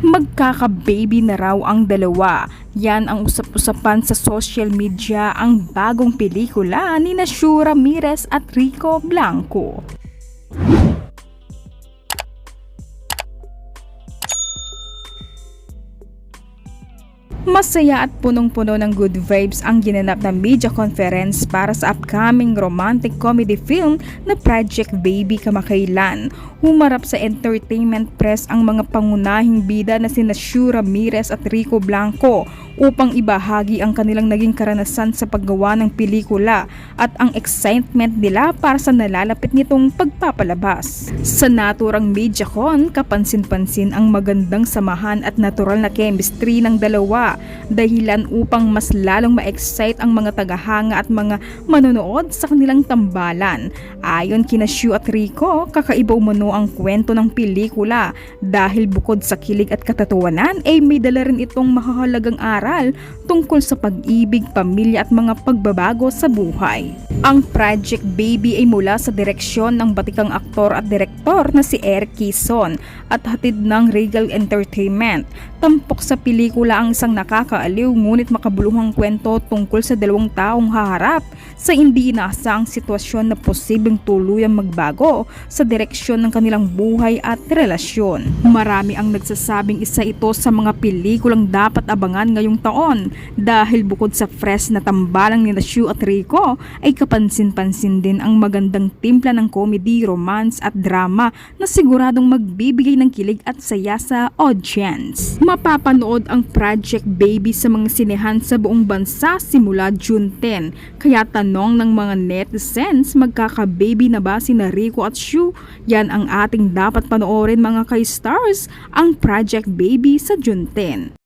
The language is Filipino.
Magkaka-baby na raw ang dalawa. Yan ang usap-usapan sa social media, ang bagong pelikula ni Shu Ramirez at Rico Blanco. Masaya at punong-puno ng good vibes ang ginanap na media conference para sa upcoming romantic comedy film na Project Baby kamakailan. Humarap sa entertainment press ang mga pangunahing bida na sina Shu Ramirez at Rico Blanco upang ibahagi ang kanilang naging karanasan sa paggawa ng pelikula at ang excitement nila para sa nalalapit nitong pagpapalabas. Sa naturang MediaCon, kapansin-pansin ang magandang samahan at natural na chemistry ng dalawa, dahilan upang mas lalong ma-excite ang mga tagahanga at mga manonood sa kanilang tambalan. Ayon kina Shu at Rico, kakaiba umano ang kwento ng pelikula dahil bukod sa kilig at katatawanan ay may dala rin itong mahahalagang aral tungkol sa pag-ibig, pamilya at mga pagbabago sa buhay. Ang Project Baby ay mula sa direksyon ng batikang aktor at direktor na si Eric Quezon at hatid ng Regal Entertainment. Tampok sa pelikula ang isang nakakaaliw ngunit makabuluhang kwento tungkol sa dalawang taong haharap sa hindi inaasang sitwasyon na posibleng tuluyang magbago sa direksyon ng kanilang buhay at relasyon. Marami ang nagsasabing isa ito sa mga pelikulang dapat abangan ngayong taon dahil bukod sa fresh na tambalang ni Shu at Rico ay kapansin-pansin din ang magandang timpla ng comedy, romance at drama na siguradong magbibigay ng kilig at saya sa audience. Mapapanood ang Project Baby sa mga sinehan sa buong bansa simula June 10. Kaya tanong ng mga netizens, magkaka-baby na ba sina Rico at Shu? Yan ang ating dapat panoorin mga ka-stars, ang Project Baby sa June 10.